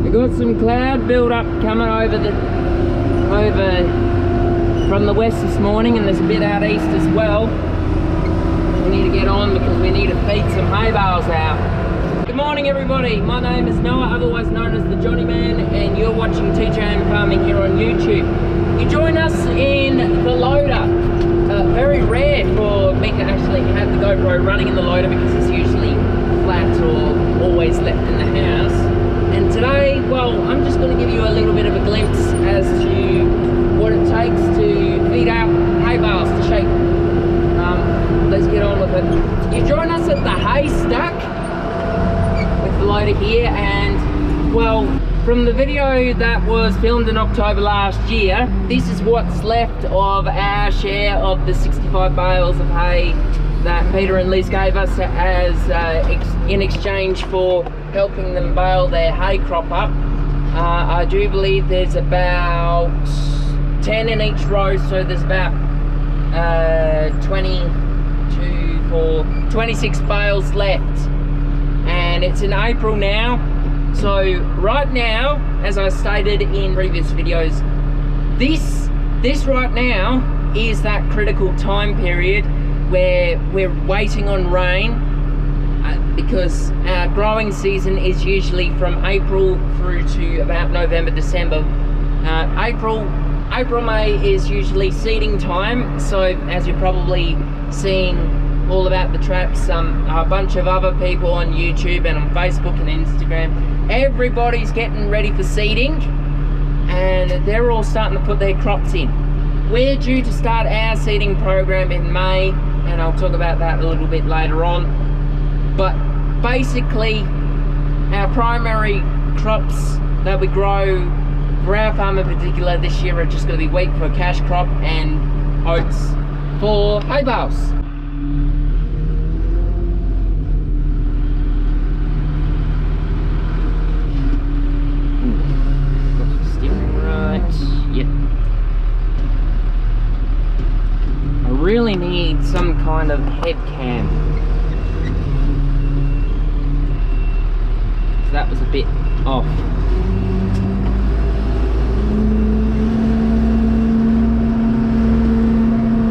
We got some cloud build up coming over from the west this morning, and there's a bit out east as well. We need to get on because we need to feed some hay bales out. Good morning everybody, my name is Noah, otherwise known as the Johnny Man, and you're watching TJM Farming here on YouTube. You join us in the loader. Very rare for me to actually have the GoPro running in the loader because it's usually flat or always left in the house. And today, well, I'm just going to give you a little bit of a glimpse as to what it takes to feed out hay bales to sheep. Let's get on with it. You join us at the hay stack with the loader here, and well, from the video that was filmed in October last year, this is what's left of our share of the 65 bales of hay that Peter and Liz gave us as in exchange for helping them bale their hay crop up. I do believe there's about 10 in each row, so there's about 26 bales left, and it's in April now. So right now, as I stated in previous videos, this right now is that critical time period where we're waiting on rain, because our growing season is usually from April through to about November, December. April, May is usually seeding time, so as you're probably seeing all about the traps, a bunch of other people on YouTube and on Facebook and Instagram, everybody's getting ready for seeding, and they're all starting to put their crops in. We're due to start our seeding program in May, and I'll talk about that a little bit later on. But basically, our primary crops that we grow for our farm in particular this year are just going to be wheat for a cash crop and oats for hay bales. Really need some kind of head cam. So that was a bit off.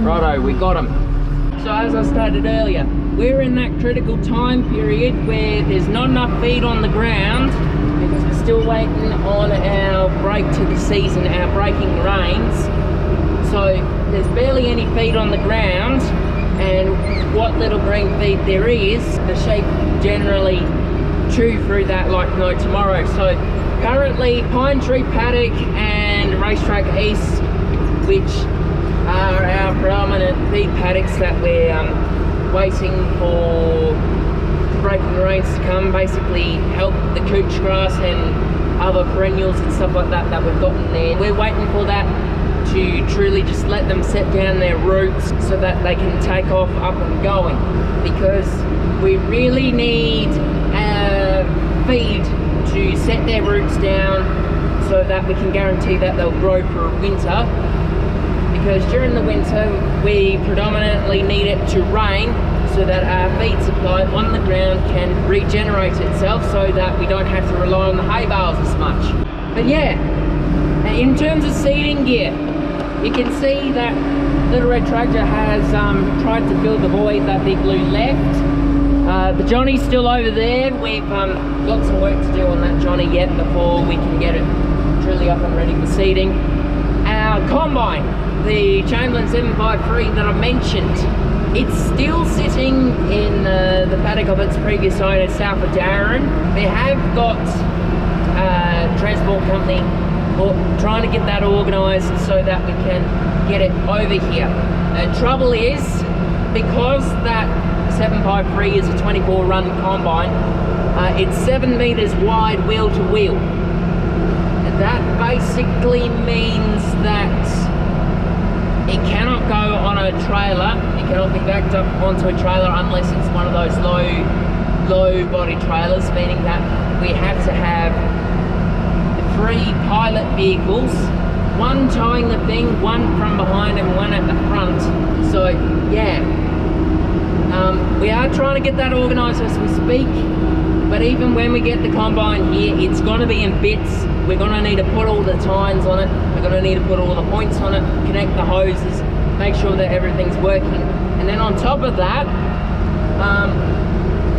Righto, we got them. So as I stated earlier, we're in that critical time period where there's not enough feed on the ground because we're still waiting on our break to the season, our breaking rains. So there's barely any feed on the ground, and what little green feed there is, the sheep generally chew through that like no tomorrow. So currently Pine Tree Paddock and Racetrack East, which are our predominant feed paddocks that we're waiting for breaking rains to come, basically help the couch grass and other perennials and stuff like that that we've gotten there. We're waiting for that to truly just let them set down their roots so that they can take off up and going, because we really need feed to set their roots down so that we can guarantee that they'll grow for winter, because during the winter we predominantly need it to rain so that our feed supply on the ground can regenerate itself so that we don't have to rely on the hay bales as much. But yeah, in terms of seeding gear, you can see that little red tractor has tried to fill the void that Big Blue left. The Johnny's still over there. We've got some work to do on that Johnny yet before we can get it truly up and ready for seeding. Our combine, the Chamberlain 753 that I mentioned, it's still sitting in the paddock of its previous owner south of Darren. They have got a transport company trying to get that organised so that we can get it over here. The trouble is, because that 753 is a 24 run combine, it's 7 metres wide wheel to wheel. That basically means that it cannot go on a trailer, it cannot be backed up onto a trailer unless it's one of those low body trailers, meaning that we have to have 3 pilot vehicles, one towing the thing, one from behind and one at the front. So yeah, we are trying to get that organised as we speak. But even when we get the combine here, it's going to be in bits. We're going to need to put all the tines on it. We're going to need to put all the points on it, connect the hoses, make sure that everything's working. And then on top of that,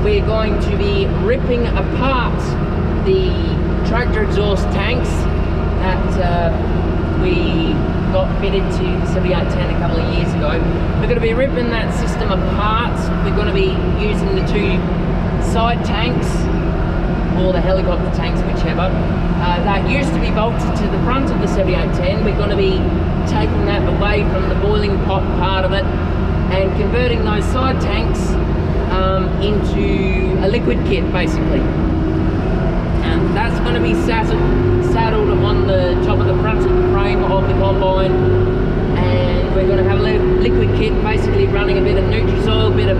we're going to be ripping apart the tractor exhaust tanks that we got fitted to the 7810 a couple of years ago. We're going to be ripping that system apart. We're going to be using the two side tanks, or the helicopter tanks, whichever, that used to be bolted to the front of the 7810. We're going to be taking that away from the boiling pot part of it and converting those side tanks into a liquid kit, basically. And that's going to be saddled on the top of the front of the frame of the combine, and we're going to have a liquid kit basically running a bit of Nutrisoil, bit of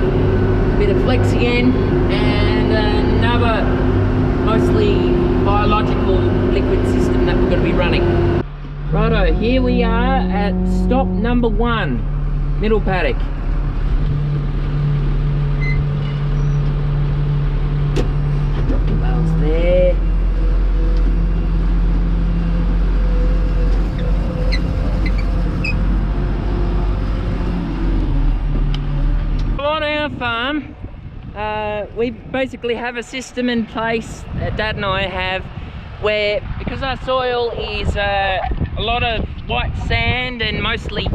Flexigen, and another mostly biological liquid system that we're going to be running. Righto, here we are at stop number 1, middle paddock. Drop the bales there. On our farm, we basically have a system in place that Dad and I have, where because our soil is a lot of white sand and mostly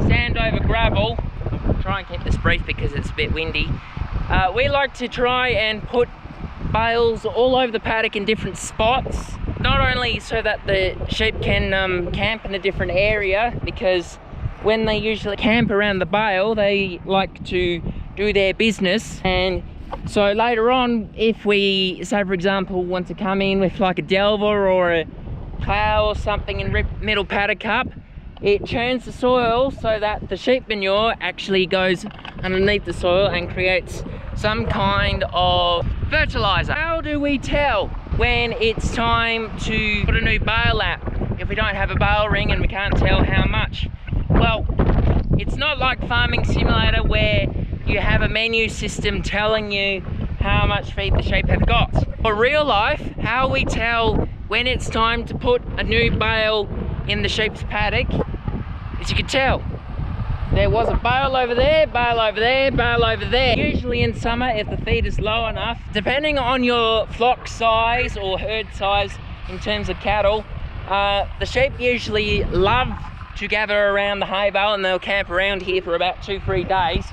sand over gravel, I'll try and keep this brief because it's a bit windy, we like to try and put bales all over the paddock in different spots, not only so that the sheep can camp in a different area, because when they usually camp around the bale, they like to do their business. And so later on, if we, say for example, want to come in with like a delver or a plough or something and rip middle paddock up, it churns the soil so that the sheep manure actually goes underneath the soil and creates some kind of fertilizer. How do we tell when it's time to put a new bale out if we don't have a bale ring and we can't tell how much? Well, it's not like Farming Simulator where you have a menu system telling you how much feed the sheep have got. For real life, how we tell when it's time to put a new bale in the sheep's paddock is you can tell. There was a bale over there, bale over there, bale over there. Usually in summer, if the feed is low enough, depending on your flock size or herd size in terms of cattle, the sheep usually love to gather around the hay bale and they'll camp around here for about 2-3 days,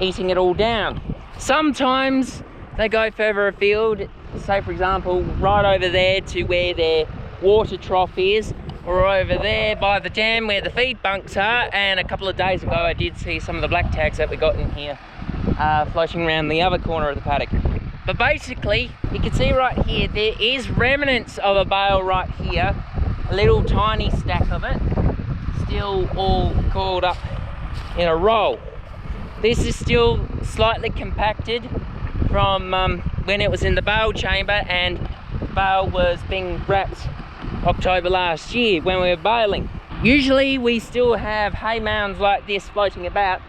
eating it all down. Sometimes they go further afield, say for example right over there to where their water trough is, or over there by the dam where the feed bunks are. And a couple of days ago I did see some of the black tags that we got in here floating around the other corner of the paddock. But basically you can see right here there is remnants of a bale right here, a little tiny stack of it, still all coiled up in a roll. This is still slightly compacted from when it was in the bale chamber and the bale was being wrapped October last year when we were baling. Usually we still have hay mounds like this floating about,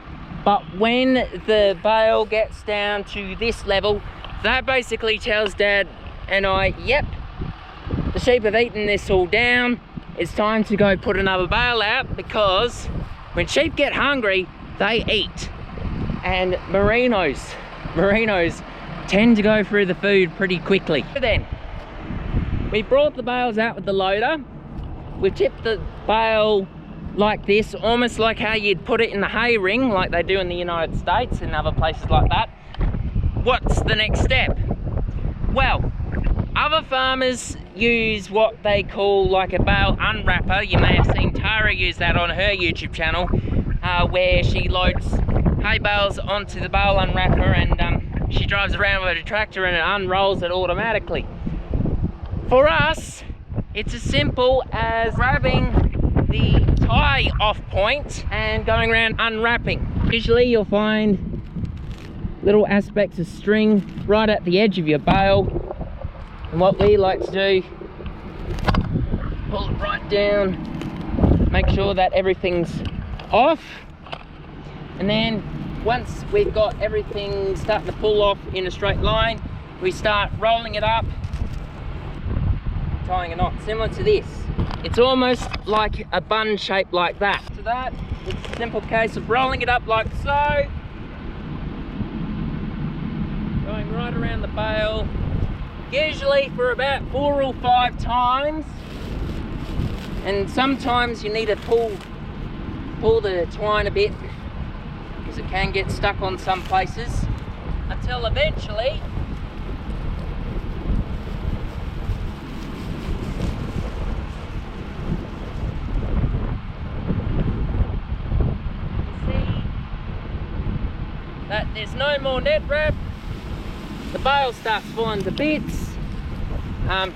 but when the bale gets down to this level, that basically tells Dad and I, yep, the sheep have eaten this all down, it's time to go put another bale out, because when sheep get hungry, they eat. And merinos tend to go through the food pretty quickly. Then we brought the bales out with the loader. We tipped the bale like this, almost like how you'd put it in the hay ring like they do in the United States and other places like that. What's the next step? Well, other farmers use what they call like a bale unwrapper. You may have seen Tara use that on her YouTube channel, where she loads hay bales onto the bale unwrapper and she drives around with a tractor and it unrolls it automatically. For us, it's as simple as grabbing the tie off point and going around unwrapping. Usually you'll find little aspects of string right at the edge of your bale, and what we like to do, pull it right down, make sure that everything's off, and then once we've got everything starting to pull off in a straight line, we start rolling it up, tying a knot similar to this. It's almost like a bun shape like that. To that, it's a simple case of rolling it up like so, going right around the bale, usually for about 4 or 5 times. And sometimes you need to pull the twine a bit because it can get stuck on some places, until eventually that there's no more net wrap. The bale starts falling to bits.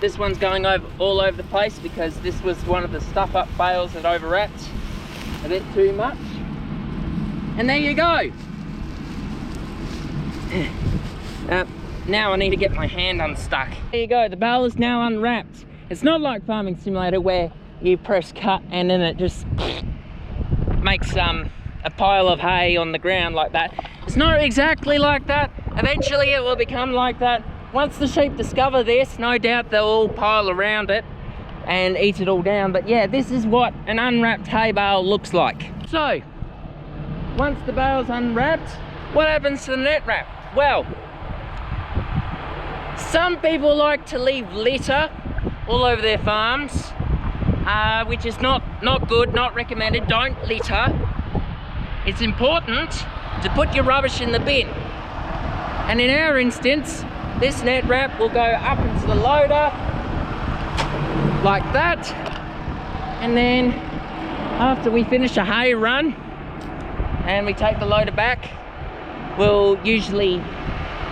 This one's going all over the place because this was one of the stuff up bales that overwrapped a bit too much. And there you go. Now I need to get my hand unstuck. There you go, the bale is now unwrapped. It's not like Farming Simulator where you press cut and then it just makes a pile of hay on the ground like that. It's not exactly like that. Eventually it will become like that. Once the sheep discover this, no doubt they'll all pile around it and eat it all down. But yeah, this is what an unwrapped hay bale looks like. So, once the bale's unwrapped, what happens to the net wrap? Well, some people like to leave litter all over their farms, which is not good, not recommended. Don't litter. It's important to put your rubbish in the bin. And in our instance, this net wrap will go up into the loader like that. And then after we finish a hay run and we take the loader back, we'll usually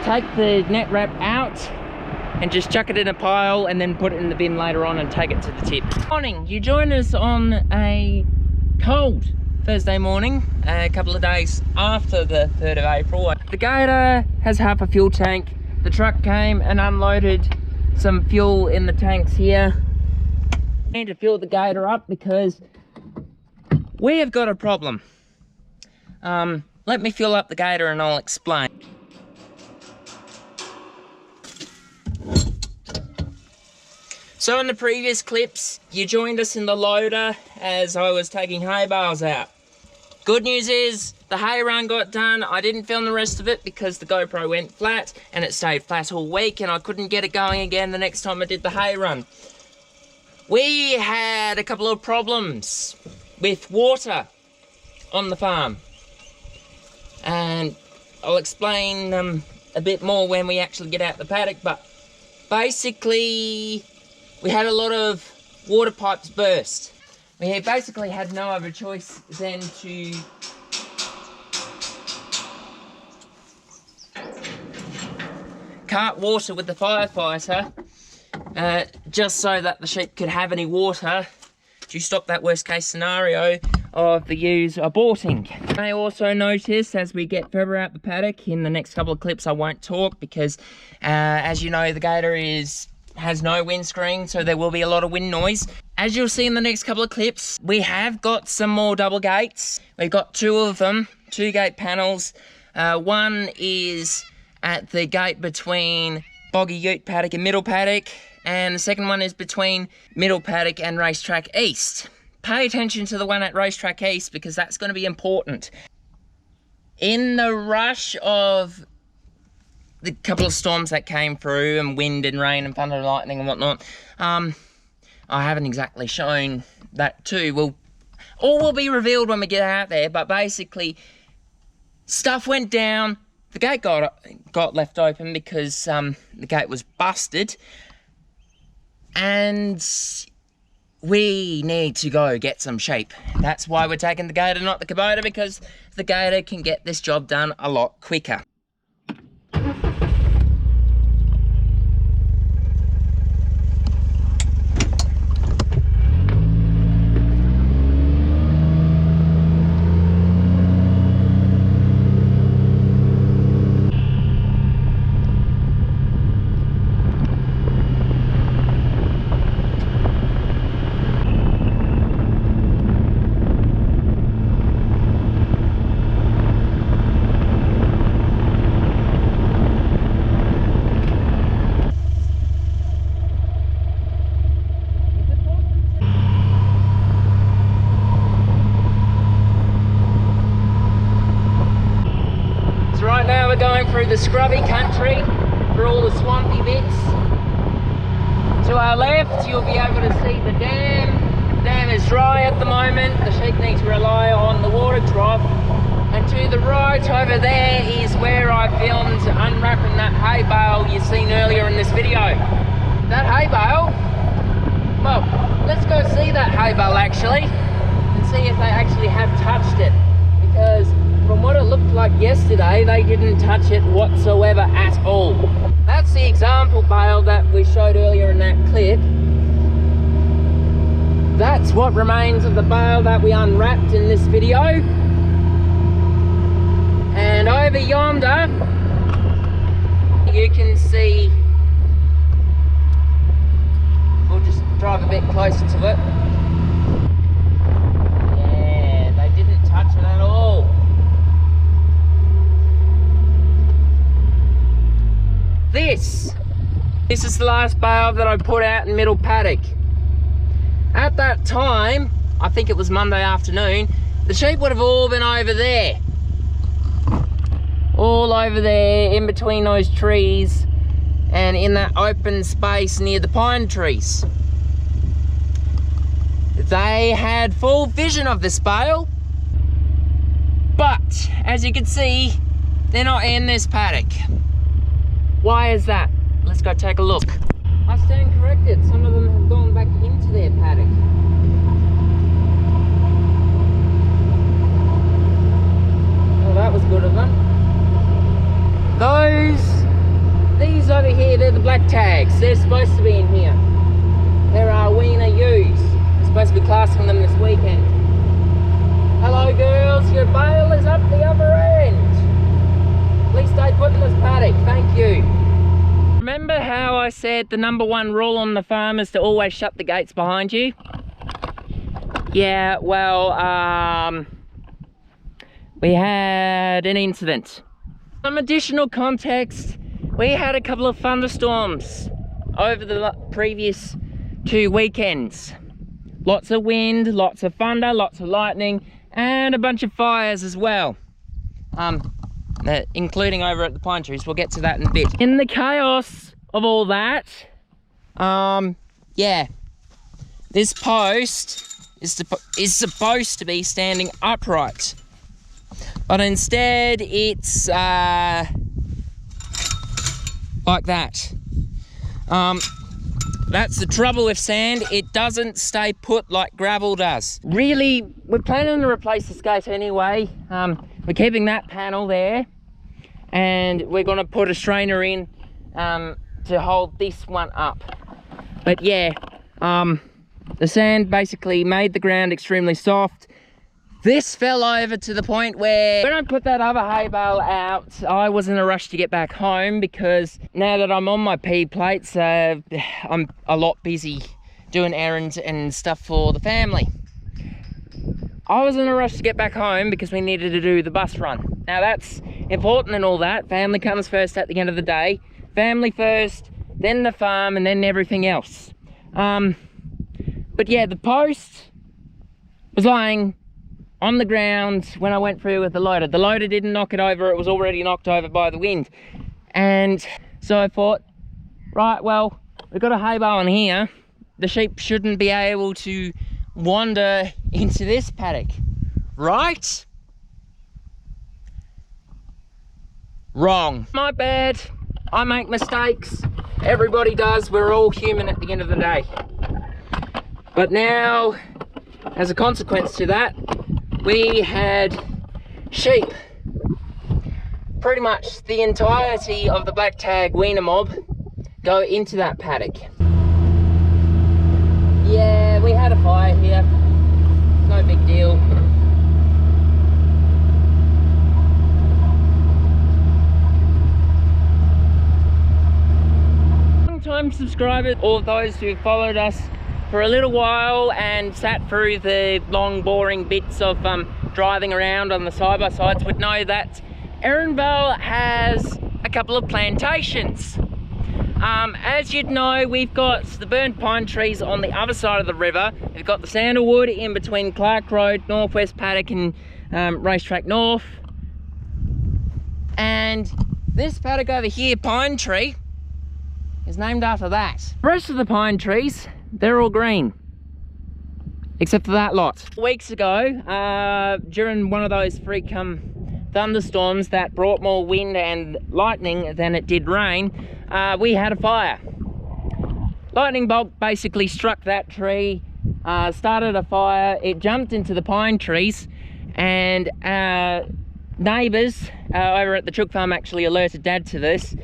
take the net wrap out and just chuck it in a pile and then put it in the bin later on and take it to the tip. Morning, you join us on a cold Thursday morning, a couple of days after the 3rd of April. The gator has half a fuel tank. The truck came and unloaded some fuel in the tanks here. I need to fill the gator up because we have got a problem. Let me fill up the gator and I'll explain. So in the previous clips, you joined us in the loader as I was taking hay bales out. Good news is, the hay run got done. I didn't film the rest of it because the GoPro went flat and it stayed flat all week and I couldn't get it going again the next time I did the hay run. We had a couple of problems with water on the farm. And I'll explain a bit more when we actually get out the paddock, but basically we had a lot of water pipes burst. We basically had no other choice than to cart water with the firefighter just so that the sheep could have any water to stop that worst case scenario of the ewes aborting. You may also notice as we get further out the paddock, in the next couple of clips I won't talk because as you know, the gator has no windscreen, so there will be a lot of wind noise. As you'll see in the next couple of clips, we have got some more double gates. We've got 2 of them, 2 gate panels. One is at the gate between Boggy Ute Paddock and Middle Paddock, and the second one is between Middle Paddock and Racetrack East. Pay attention to the one at Racetrack East because that's going to be important. In the rush of the couple of storms that came through and wind and rain and thunder and lightning and whatnot, I haven't exactly shown that too. Well, all will be revealed when we get out there, but basically stuff went down. The gate got left open because the gate was busted, and we need to go get some sheep. That's why we're taking the gator, not the Kubota, because the gator can get this job done a lot quicker. through the scrubby country, through all the swampy bits. To our left, you'll be able to see the dam. The dam is dry at the moment. The sheep need to rely on the water trough. And to the right over there is where I filmed unwrapping that hay bale you seen earlier in this video. That hay bale, well, let's go see that hay bale actually, and see if they actually have touched it. Because from what it looked like yesterday, they didn't touch it whatsoever at all. That's the example bale that we showed earlier in that clip. That's what remains of the bale that we unwrapped in this video. And over yonder, you can see, we'll just drive a bit closer to it. Yeah, they didn't touch it at all. This is the last bale that I put out in middle paddock. At that time, I think it was Monday afternoon, the sheep would have all been over there. All over there in between those trees and in that open space near the pine trees. They had full vision of this bale, but as you can see, they're not in this paddock. Why is that? Let's go take a look. I stand corrected, some of them have gone back into their paddock. Well, that was good of them. These over here, they're the black tags. They're supposed to be in here. There are weaner ewes. We're supposed to be classing them this weekend. Hello girls, your bale is up the other end. Please stay put in this paddock, thank you. Remember how I said the #1 rule on the farm is to always shut the gates behind you? Yeah, well, we had an incident. Some additional context, we had a couple of thunderstorms over the previous 2 weekends. Lots of wind, lots of thunder, lots of lightning, and a bunch of fires as well. Including over at the pine trees. We'll get to that in a bit. In the chaos of all that, yeah, this post is supposed to be standing upright. But instead, it's like that. That's the trouble with sand. It doesn't stay put like gravel does. Really, we're planning to replace this gate anyway. We're keeping that panel there. And we're going to put a strainer in to hold this one up. But yeah, the sand basically made the ground extremely soft. This fell over to the point where when I put that other hay bale out, I was in a rush to get back home because now that I'm on my P plates, I'm a lot busy doing errands and stuff for the family. I was in a rush to get back home because we needed to do the bus run. Now that's important and all that. Family comes first at the end of the day. Family first, then the farm, and then everything else. But yeah, the post was lying on the ground when I went through with the loader. The loader didn't knock it over, it was already knocked over by the wind. And so I thought, right, well, we've got a hay bale in here. The sheep shouldn't be able to wander into this paddock, right? Wrong. My bad. I make mistakes. Everybody does. We're all human at the end of the day. But now, as a consequence to that, we had sheep. Pretty much the entirety of the black tag weaner mob go into that paddock. Yeah, we had a fire here. No big deal. Long-time subscribers, or those who followed us for a little while and sat through the long boring bits of driving around on the side-by-sides would know that Ehrenville has a couple of plantations. As you'd know, we've got the burnt pine trees on the other side of the river. We've got the sandalwood in between Clark Road, Northwest Paddock and Racetrack North. And This paddock over here, Pine Tree, is named after that. The rest of the pine trees, they're all green, except for that lot. Weeks ago, during one of those freak thunderstorms that brought more wind and lightning than it did rain, we had a fire. Lightning bolt basically struck that tree, started a fire. It jumped into the pine trees, and neighbours over at the chook farm actually alerted Dad to this.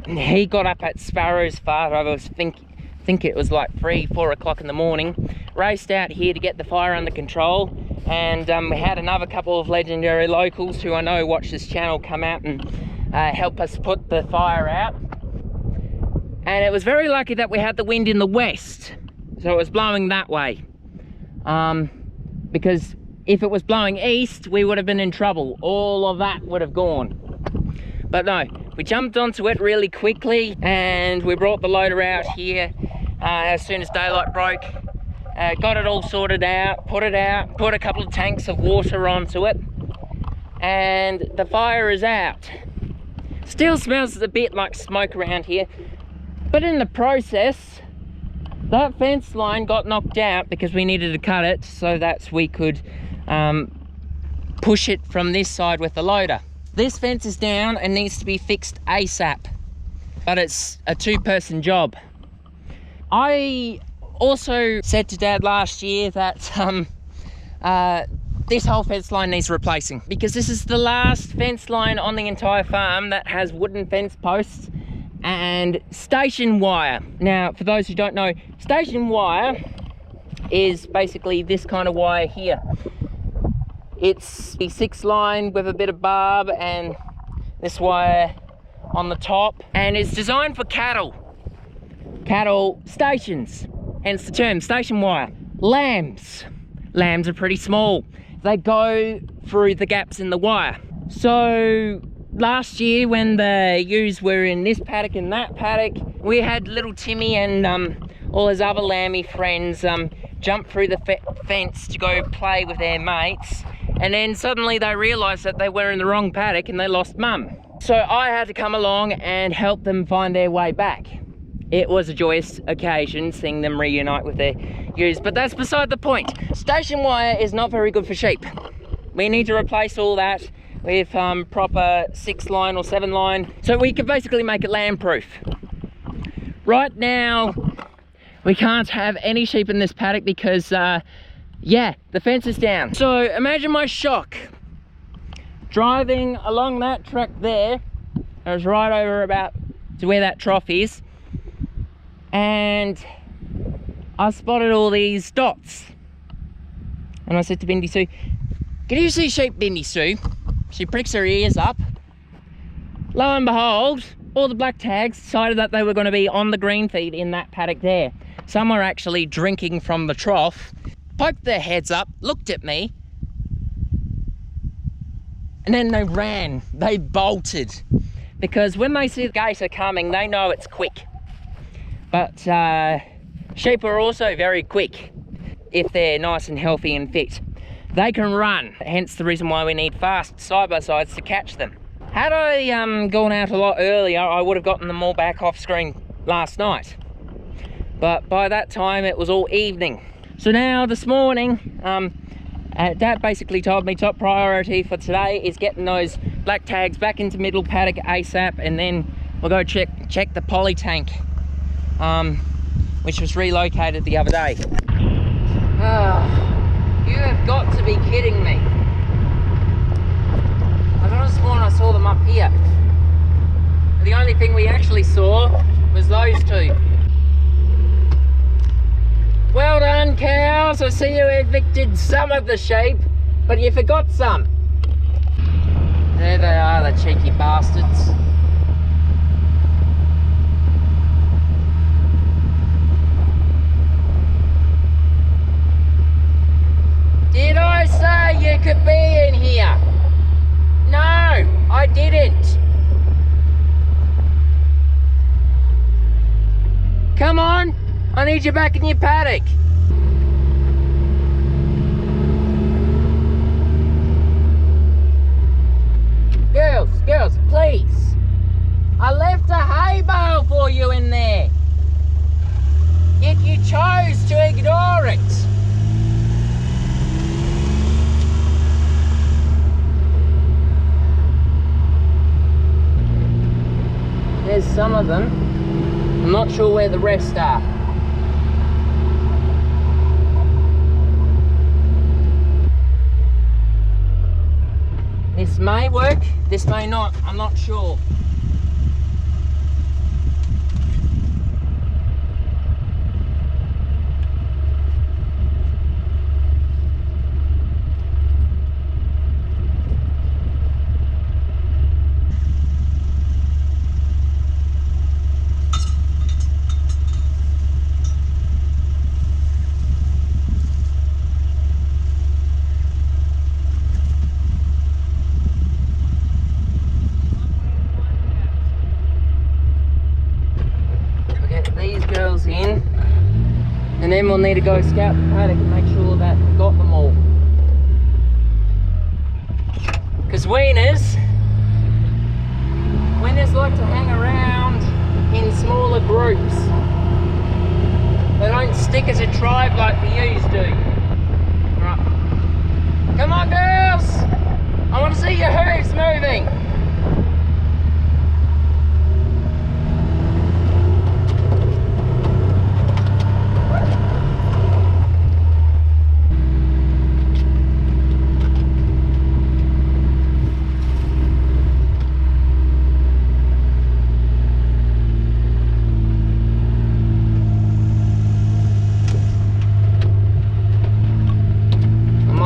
He got up at sparrow's fart. I was think it was like 3-4 o'clock in the morning, raced out here to get the fire under control, and we had another couple of legendary locals who I know watch this channel come out and help us put the fire out. And it was very lucky that we had the wind in the west, so it was blowing that way, because if it was blowing east, we would have been in trouble. All of that would have gone. But no, we jumped onto it really quickly, and we brought the loader out here as soon as daylight broke. Got it all sorted out, put a couple of tanks of water onto it, and the fire is out. Still smells a bit like smoke around here, but in the process, that fence line got knocked out because we needed to cut it so that we could push it from this side with the loader. This fence is down and needs to be fixed ASAP, but it's a 2-person job. I also said to Dad last year that this whole fence line needs replacing, because this is the last fence line on the entire farm that has wooden fence posts and station wire. Now, for those who don't know, station wire is basically this kind of wire here. It's the 6 line with a bit of barb and this wire on the top, and it's designed for cattle stations, hence the term station wire. Lambs are pretty small. They go through the gaps in the wire. So last year when the ewes were in this paddock and that paddock, we had little Timmy and all his other lammy friends jump through the fence to go play with their mates, and then suddenly they realised that they were in the wrong paddock and they lost Mum. So I had to come along and help them find their way back. It was a joyous occasion seeing them reunite with their ewes, but that's beside the point. Station wire is not very good for sheep. We need to replace all that with proper 6 line or 7 line, so we could basically make it lamb proof. Right now, we can't have any sheep in this paddock because, yeah, the fence is down. So imagine my shock driving along that track there. I was right over about to where that trough is, and I spotted all these dots. And I said to Bindi Sue, "Can you see sheep, Bindi Sue?" She pricks her ears up. Lo and behold, all the black tags decided that they were going to be on the green feed in that paddock there. Some were actually drinking from the trough, poked their heads up, looked at me, and then they ran. They bolted. Because when they see the gator coming, they know it's quick. But sheep are also very quick if they're nice and healthy and fit. They can run, hence the reason why we need fast side-by-sides to catch them. Had I gone out a lot earlier, I would have gotten them all back off screen last night. But by that time, it was all evening. So now, this morning, Dad basically told me top priority for today is getting those black tags back into middle paddock ASAP, and then we'll go check the poly tank, which was relocated the other day. You have got to be kidding me. I could have sworn I saw them up here. The only thing we actually saw was those two. Well done, cows. I see you evicted some of the sheep, but you forgot some. There they are, the cheeky bastards. Did I say you could be in here? No, I didn't. Come on, I need you back in your paddock. Girls, please. I left a hay bale for you in there. Yet you chose to ignore it. There's some of them. I'm not sure where the rest are. This may work, this may not, I'm not sure. In, and then we'll need to go scout the paddock and make sure that we've got them all. Because weaners like to hang around in smaller groups. They don't stick as a tribe like the ewes do. Right. Come on, girls! I want to see your hooves moving.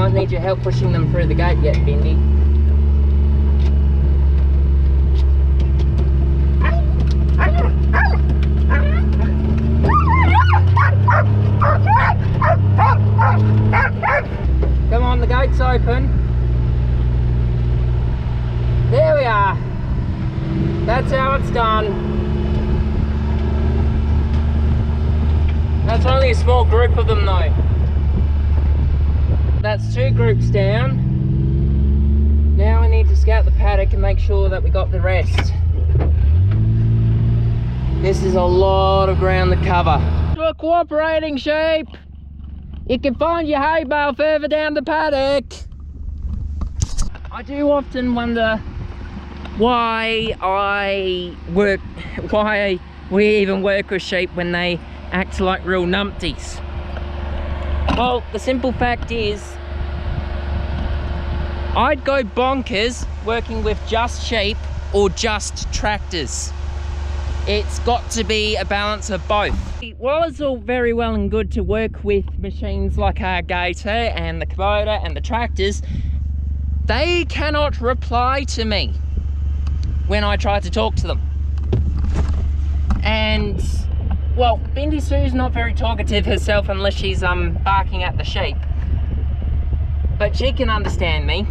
Need your help pushing them through the gate yet, Bindi? Come on, the gate's open. There we are. That's how it's done. That's only a small group of them though. That's 2 groups down. Now we need to scout the paddock and make sure that we got the rest. This is a lot of ground to cover. You're cooperating, sheep. You can find your hay bale further down the paddock. I do often wonder why we even work with sheep when they act like real numpties. Well, the simple fact is, I'd go bonkers working with just sheep or just tractors. It's got to be a balance of both. While it's all very well and good to work with machines like our Gator and the Kubota and the tractors, they cannot reply to me when I try to talk to them. And well, Bindi Sue's not very talkative herself unless she's barking at the sheep. But she can understand me,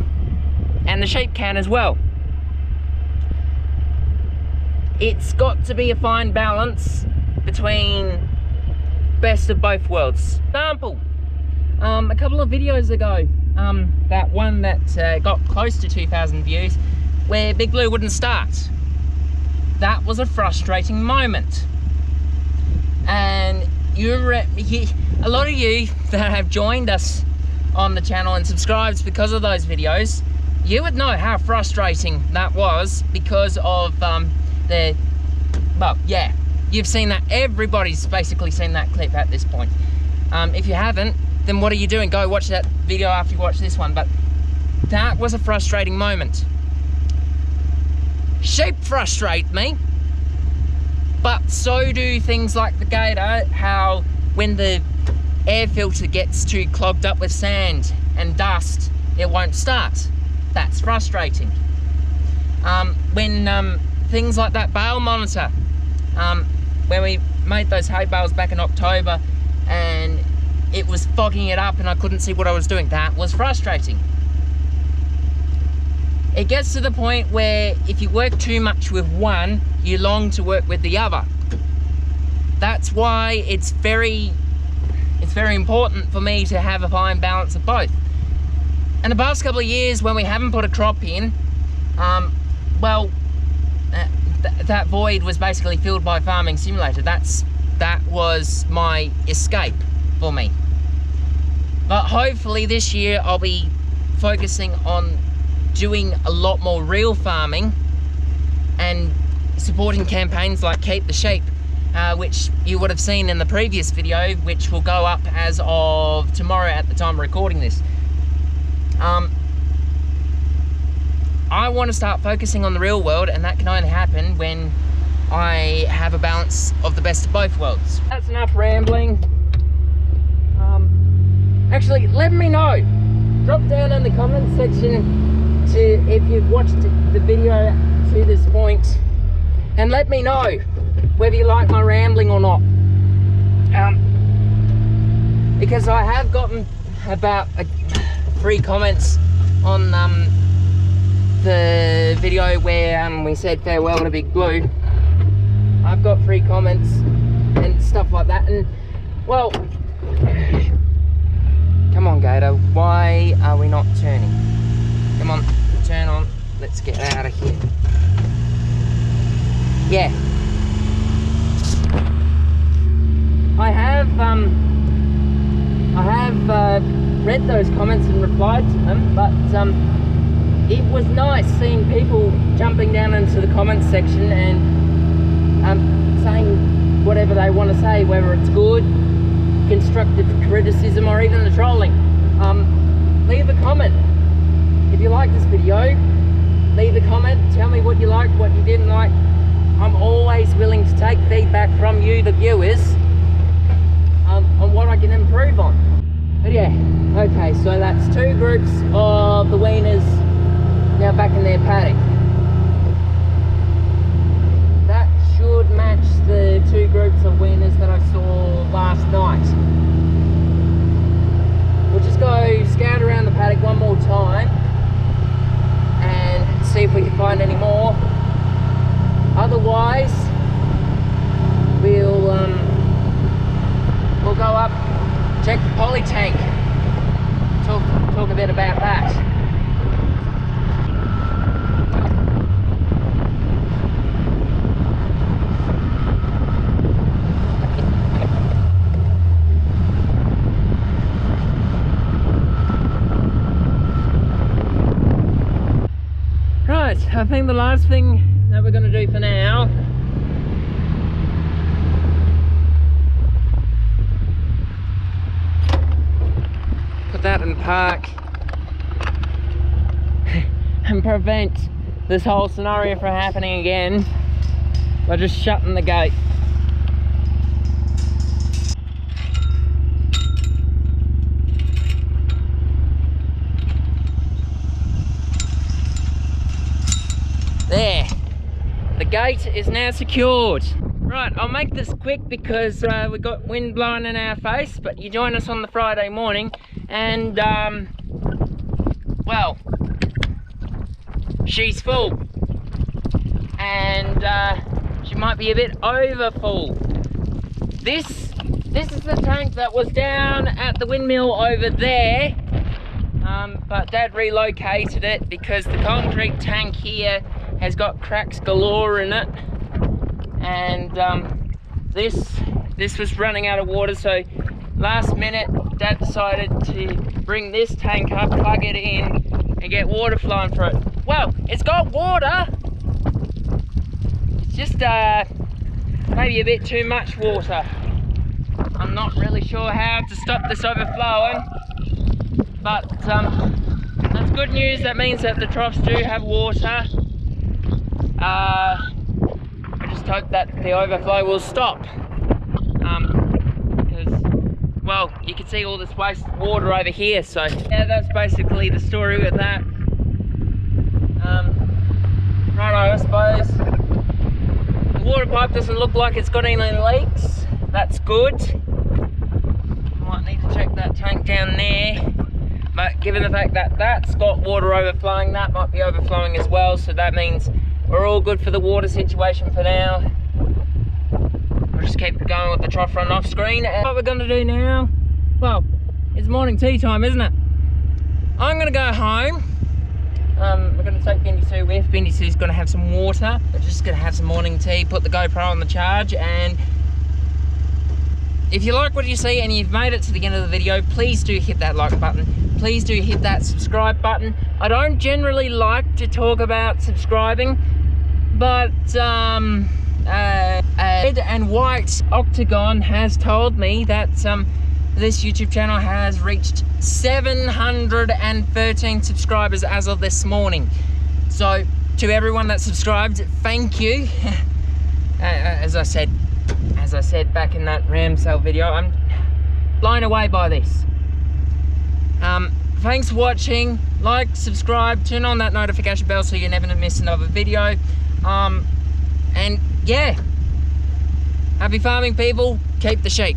and the sheep can as well. It's got to be a fine balance between best of both worlds. Example, a couple of videos ago, that one that got close to 2,000 views, where Big Blue wouldn't start. That was a frustrating moment. And a lot of you that have joined us on the channel and subscribed because of those videos, you would know how frustrating that was because of well, yeah, you've seen that. Everybody's basically seen that clip at this point. If you haven't, then what are you doing? Go watch that video after you watch this one. But that was a frustrating moment. Sheep frustrate me. But so do things like the Gator, how when the air filter gets too clogged up with sand and dust, it won't start. That's frustrating. When things like that bale monitor, when we made those hay bales back in October and it was fogging it up and I couldn't see what I was doing, that was frustrating. It gets to the point where if you work too much with one, you long to work with the other. That's why it's very important for me to have a fine balance of both. And the past couple of years when we haven't put a crop in, well, that void was basically filled by Farming Simulator. That was my escape for me. But hopefully this year I'll be focusing on doing a lot more real farming and supporting campaigns like Keep the Sheep, which you would have seen in the previous video, which will go up as of tomorrow at the time of recording this. I want to start focusing on the real world, and that can only happen when I have a balance of the best of both worlds. That's enough rambling. Actually, let me know. Drop down in the comment section if you've watched the video to this point, and let me know whether you like my rambling or not. Because I have gotten about 3 comments on the video where we said farewell to Big Blue. I've got 3 comments and stuff like that, and well, come on Gator, why are we not turning? Come on, turn on, let's get out of here. Yeah, I have read those comments and replied to them, but it was nice seeing people jumping down into the comments section and saying whatever they want to say, whether it's good, constructive criticism, or even the trolling. Leave a comment. If you like this video, leave a comment, tell me what you liked, what you didn't like. I'm always willing to take feedback from you, the viewers, on what I can improve on. But yeah, okay, so that's 2 groups of the weaners now back in their paddock. That should match the 2 groups of weaners that I saw last night. We'll just go scout around the paddock one more time and see if we can find any more. Otherwise, we'll go up, check the poly tank, talk a bit about that. Right, I think the last thing that we're going to do for now put that in park and prevent this whole scenario from happening again by just shutting the gate. There, the gate is now secured. Right, I'll make this quick because we've got wind blowing in our face, but you join us on the Friday morning and well, she's full and she might be a bit over full. This is the tank that was down at the windmill over there, but Dad relocated it because the concrete tank here has got cracks galore in it, and this was running out of water, so last minute Dad decided to bring this tank up, plug it in and get water flowing through it. Well, it's got water, it's just maybe a bit too much water. I'm not really sure how to stop this overflowing, but that's good news. That means that the troughs do have water. I just hope that the overflow will stop, because, well, you can see all this waste water over here, so yeah, that's basically the story with that. Righto, I suppose the water pipe doesn't look like it's got any leaks. That's good. Might need to check that tank down there, but given the fact that that's got water overflowing, that might be overflowing as well, so that means we're all good for the water situation for now. We'll just keep going with the trough run off screen. And what we're going to do now, well, it's morning tea time, isn't it? I'm going to go home We're going to take Bendy Sue with. Bendy Sue's going to have some water. We're just going to have some morning tea, put the GoPro on the charge, and if you like what you see and you've made it to the end of the video, please do hit that like button. Please do hit that subscribe button. I don't generally like to talk about subscribing, but Red and White Octagon has told me that this YouTube channel has reached 713 subscribers as of this morning. So to everyone that subscribed, thank you. As I said back in that ram sale video, I'm blown away by this. Thanks for watching. Like, subscribe, turn on that notification bell so you never miss another video. And yeah, happy farming, people. Keep the sheep.